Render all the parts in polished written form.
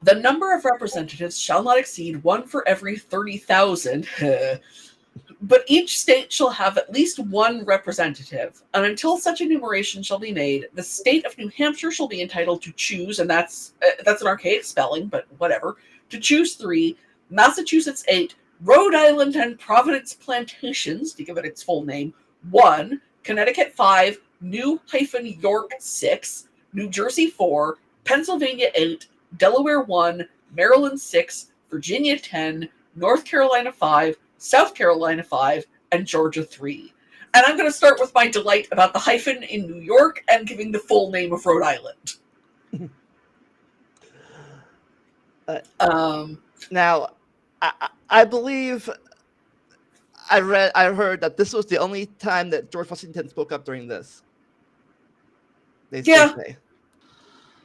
The number of representatives shall not exceed one for every 30,000, but each state shall have at least one representative. And until such enumeration shall be made, the state of New Hampshire shall be entitled to choose, and that's an archaic spelling, but whatever, to choose 3, Massachusetts 8, Rhode Island and Providence Plantations, to give it its full name, 1, Connecticut 5, New-York 6, New Jersey 4, Pennsylvania 8, Delaware 1, Maryland 6, Virginia 10, North Carolina 5, South Carolina 5, and Georgia 3. And I'm going to start with my delight about the hyphen in New York and giving the full name of Rhode Island. Now, I believe I heard that this was the only time that George Washington spoke up during this. Yeah.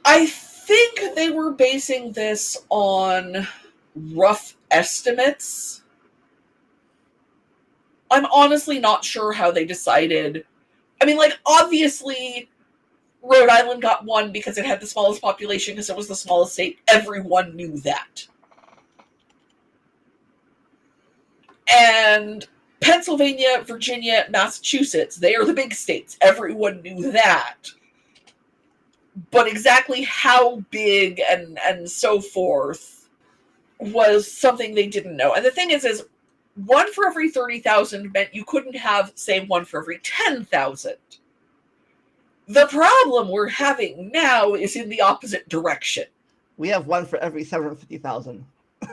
I think they were basing this on rough estimates. I'm honestly not sure how they decided. I mean, like, obviously, Rhode Island got 1 because it had the smallest population because it was the smallest state. Everyone knew that. And Pennsylvania, Virginia, Massachusetts, they are the big states. Everyone knew that. But exactly how big and so forth was something they didn't know. And the thing is 1 for every 30,000 meant you couldn't have, say, 1 for every 10,000. The problem we're having now is in the opposite direction. We have 1 for every 750,000.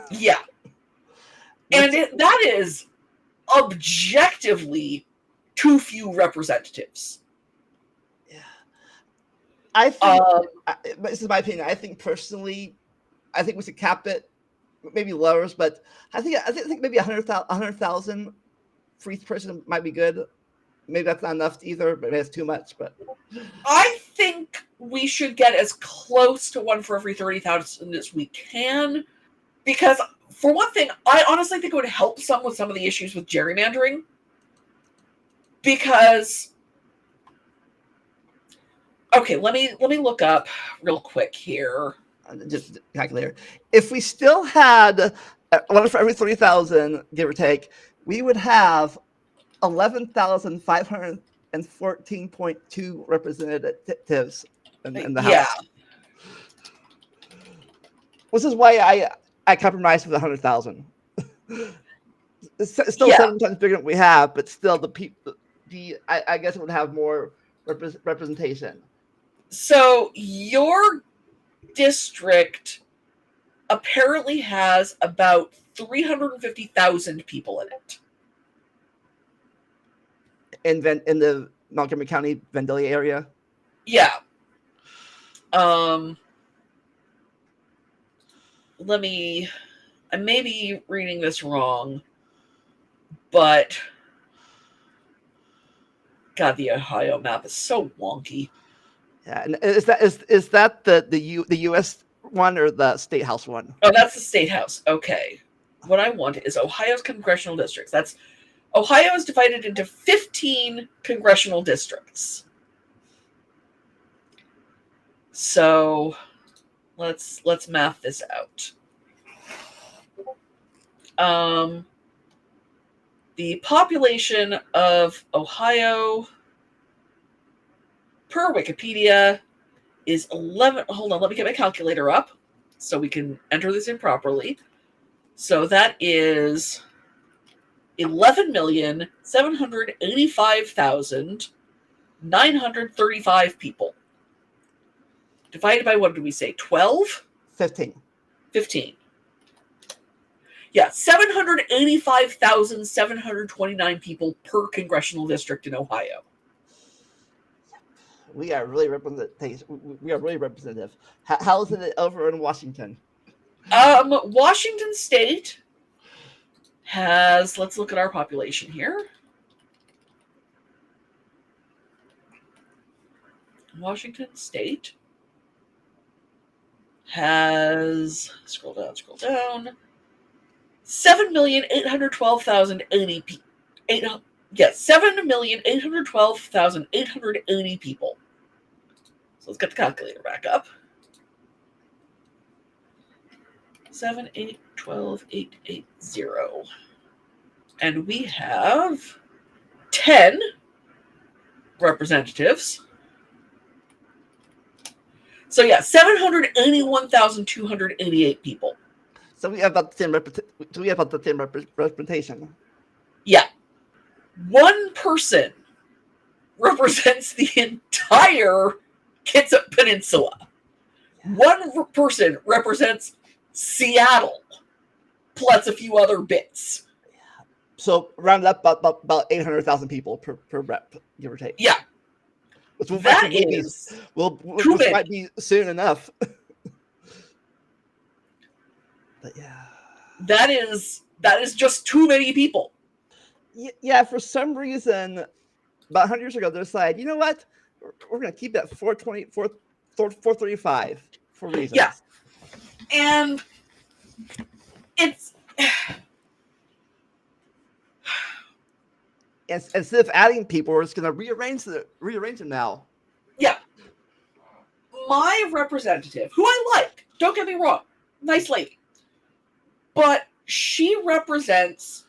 Yeah. And that is objectively too few representatives. Yeah. I think, this is my opinion, I think personally, I think we should cap it, maybe lower, but I think maybe 100,000 for each person might be good. Maybe that's not enough either, but it's too much. But I think we should get as close to 1 for every 30,000 as we can, because for one thing, I honestly think it would help some with some of the issues with gerrymandering. Because, okay, let me look up real quick here. Just calculator. If we still had 1 for every 30,000, give or take, we would have 11,514.2 representatives in the House. Which is why I compromised with 100,000. It's still 7 times bigger than we have, but still I guess it would have more representation. So your district apparently has about 350,000 people in it. In the Montgomery County, Vandalia area? Yeah. I may be reading this wrong, but God, the Ohio map is so wonky. Yeah, and is that the U.S. one or the State House one? Oh, that's the State House. Okay. What I want is Ohio's congressional districts. Ohio is divided into 15 congressional districts. So let's math this out. The population of Ohio per Wikipedia is 11. Hold on, let me get my calculator up so we can enter this in properly. So that is 11,785,935 people. Divided by, what did we say, 12? 15. 15. Yeah, 785,729 people per congressional district in Ohio. We are really representative. How is it over in Washington? Washington State has, let's look at our population here. Washington State has, scroll down, 7,812,080 people. 7,812,880 people. So let's get the calculator back up. 7, 8, 12, 8, 8, 0. And we have 10 representatives. So yeah, 781,288 people. So we have about the same representation. Yeah. One person represents the entire Kitsap Peninsula. One person represents Seattle, plus a few other bits. So round up about 800,000 people per rep, give or take. Yeah. Which that is which might be soon enough. But yeah. That is just too many people. Yeah, for some reason, about 100 years ago, they decided, you know what? We're going to keep that 435 for reasons. Yeah. And it's... Instead of adding people, we're just going to rearrange them now. Yeah. My representative, who I like, don't get me wrong, nice lady, but she represents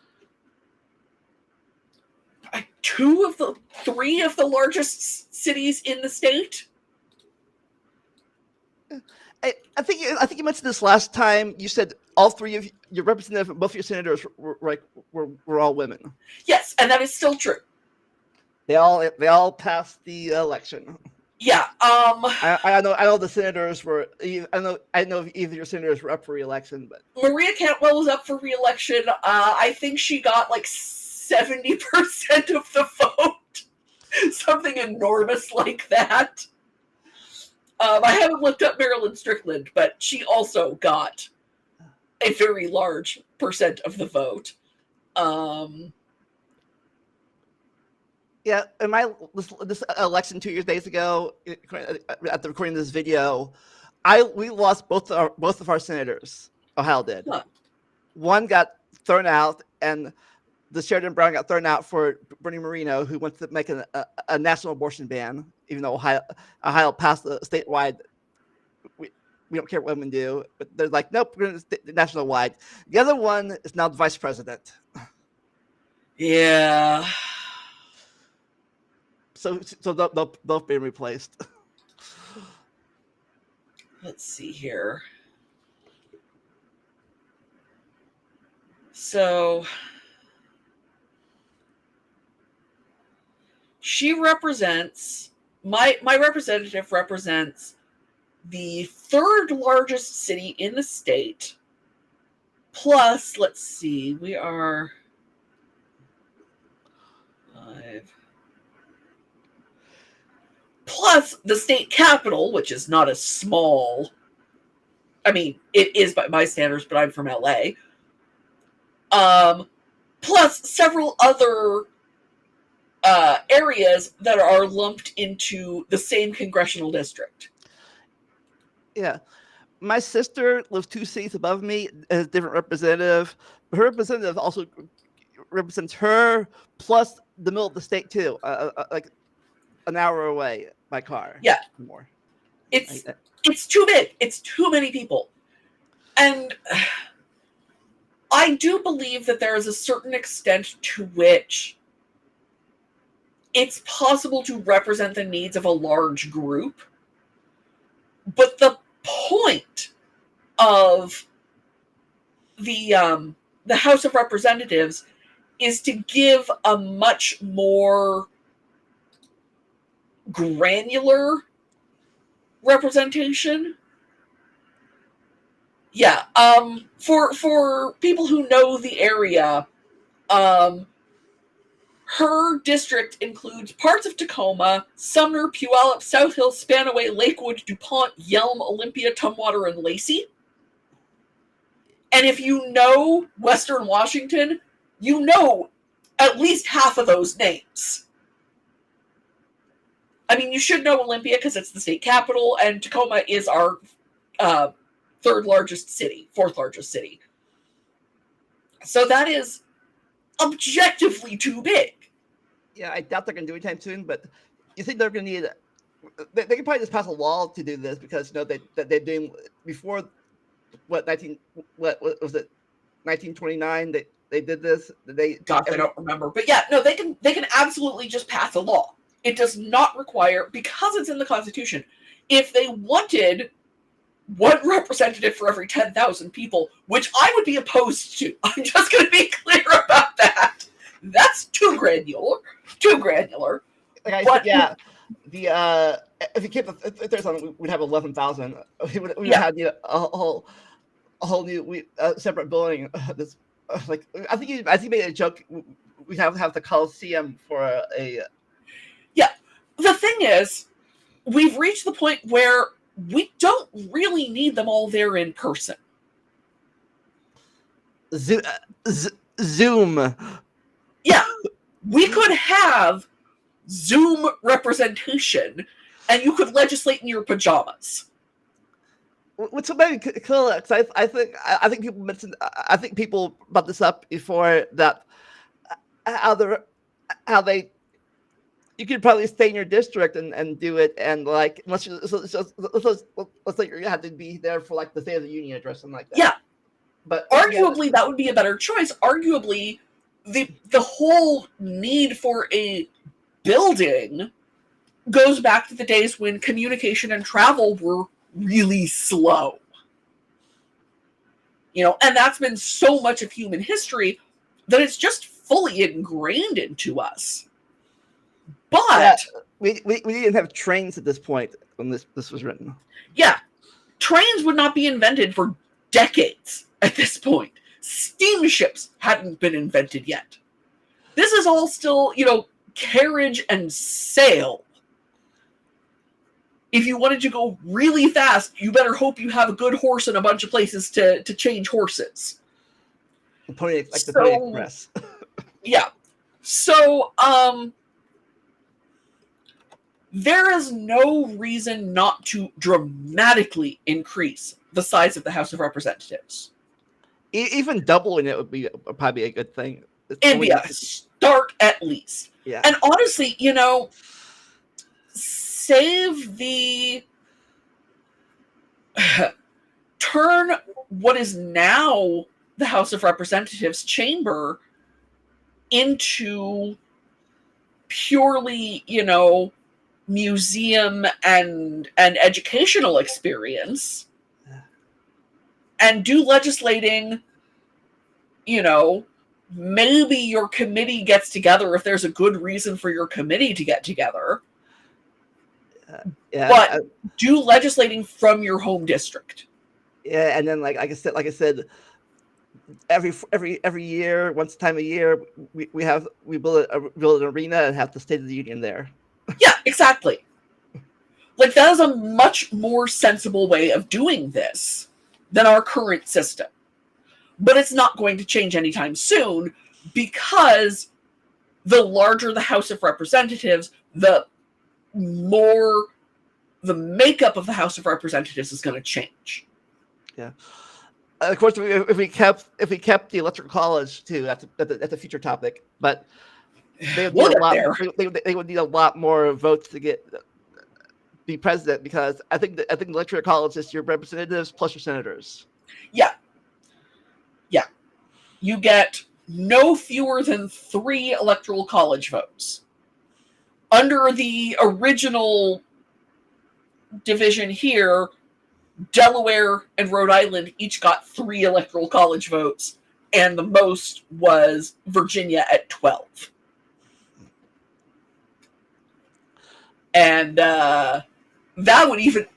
3 of the largest cities in the state. I think you mentioned this last time. You said all 3 of your representative, both of your senators were all women. Yes, and that is still true. They all passed the election. Yeah. I know the senators were. I know if either your senators were up for re-election, but Maria Cantwell was up for re-election. I think she got like 70% of the vote, something enormous like that. I haven't looked up Marilyn Strickland, but she also got a very large percent of the vote. Yeah, in this election 2 days ago, at the recording of this video, we lost both of our senators. Ohio did. Huh. One got thrown out, and the Sheridan Brown got thrown out for Bernie Moreno, who wants to make a national abortion ban, even though Ohio passed a statewide. We don't care what women do, but they're like, nope, we're going to national wide. The other one is now the vice president. Yeah. So they'll be replaced. Let's see here. So she represents my representative represents the 3rd largest city in the state. Plus, let's see, we are 5. Plus the state capital, which is not as small. I mean, it is by my standards, but I'm from LA. Plus several other areas that are lumped into the same congressional district. Yeah. My sister lives 2 cities above me, has a different representative. Her representative also represents her, plus the middle of the state too, like an hour away by car. Yeah. More. It's too big. It's too many people. And I do believe that there is a certain extent to which it's possible to represent the needs of a large group. But the point of the House of Representatives is to give a much more granular representation. Yeah. For people who know the area, her district includes parts of Tacoma, Sumner, Puyallup, South Hill, Spanaway, Lakewood, DuPont, Yelm, Olympia, Tumwater, and Lacey. And if you know Western Washington, you know at least half of those names. I mean, you should know Olympia because it's the state capital, and Tacoma is our 4th largest city. So that is objectively too big. Yeah, I doubt they're going to do it anytime soon, but you think they're going to need... They can probably just pass a law to do this because, they're doing... Before what 19 what was it 1929 they did this Gosh, I don't remember, but yeah, no, they can absolutely just pass a law. It does not require, because it's in the Constitution. If they wanted one representative for every 10,000 people, which I would be opposed to. I'm just going to be clear about that. That's too granular. Too granular. Like I said, yeah. The if you keep if there's something, we'd have 11,000. We would have a whole new separate building. This like I think you made a joke. We have the Coliseum for a. Yeah, the thing is, we've reached the point where we don't really need them all there in person. Zoom. Yeah, we could have Zoom representation, and you could legislate in your pajamas. What's so maybe cool? I think people mentioned. I think people brought this up before that how they you could probably stay in your district and do it, and like let's say you have to be there for like the State of the Union address, something like that. Yeah, but arguably that would be a better choice. Arguably, the whole need for a building goes back to the days when communication and travel were really slow. And that's been so much of human history that it's just fully ingrained into us. But we didn't have trains at this point when this was written. Yeah, trains would not be invented for decades at this point. Steamships hadn't been invented yet. This is all still, carriage and sail. If you wanted to go really fast, you better hope you have a good horse and a bunch of places to change horses. The Pony Express. Yeah. So, there is no reason not to dramatically increase the size of the House of Representatives. Even doubling it would be probably a good thing. It'd be a start at least. Yeah. And honestly, save the turn what is now the House of Representatives chamber into purely, museum and educational experience, and do legislating. Maybe your committee gets together if there's a good reason for your committee to get together. But do legislating from your home district. Yeah, and then like I said, every year, once time a year, we build an arena and have the State of the Union there. Yeah, exactly. Like that is a much more sensible way of doing this than our current system. But it's not going to change anytime soon because the larger the House of Representatives, the more the makeup of the House of Representatives is going to change. Yeah. Of course, if we kept the Electoral College too, that's a future topic. But they would need a lot. They would need a lot more votes to be president, because I think the Electoral College is your representatives plus your senators. Yeah. You get no fewer than 3 Electoral College votes. Under the original division here, Delaware and Rhode Island each got 3 Electoral College votes, and the most was Virginia at 12. And that would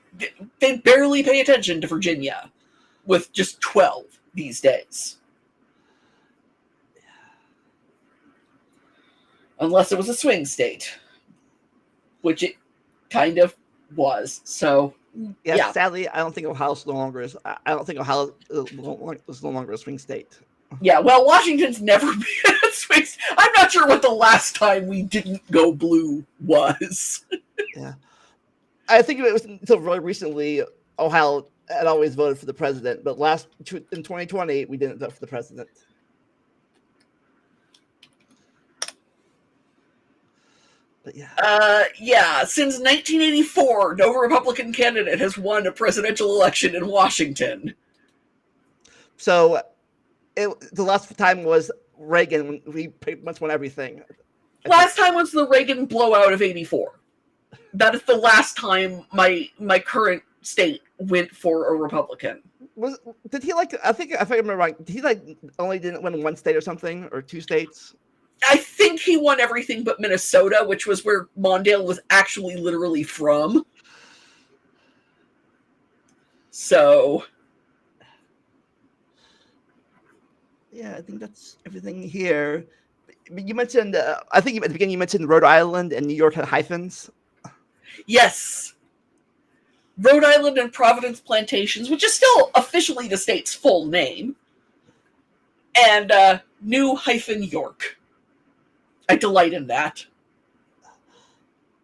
they barely pay attention to Virginia with just 12 these days. Unless it was a swing state, which it kind of was. So, yeah. Sadly, I don't think Ohio is no longer is no longer a swing state. Yeah, well, Washington's never been a swing state. I'm not sure what the last time we didn't go blue was. Yeah. I think it was until really recently, Ohio had always voted for the president, but in 2020, we didn't vote for the president. But yeah, since 1984, no Republican candidate has won a presidential election in Washington. So the last time was Reagan when we pretty much won everything. Last time was the Reagan blowout of '84. That is the last time my current state went for a Republican. Did he like? I think if I remember right, did he like only didn't win one state or something, or two states? I think he won everything but Minnesota, which was where Mondale was actually literally from. So, yeah, I think that's everything here. You mentioned, I think at the beginning you mentioned Rhode Island and New York had hyphens. yes. Rhode Island and Providence Plantations, which is still officially the state's full name, and New-York. I delight in that.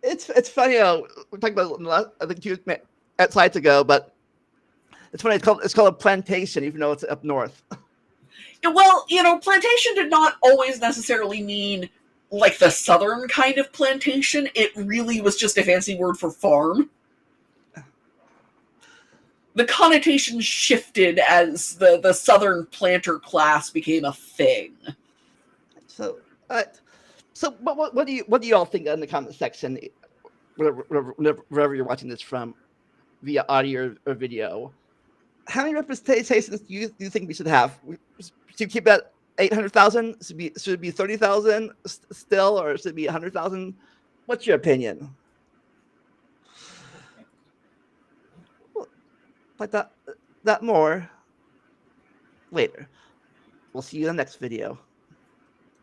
It's funny. We talked about I think 2 slides ago, but it's funny. It's called a plantation, even though it's up north. Well, plantation did not always necessarily mean like the southern kind of plantation. It really was just a fancy word for farm. The connotation shifted as the southern planter class became a thing. So, what do you all think in the comment section, wherever you're watching this from, via audio or video? How many representations do you think we should have? Should we keep that 800,000? Should it be 30,000 still, or should it be 100,000? What's your opinion? Like that more later. We'll see you in the next video.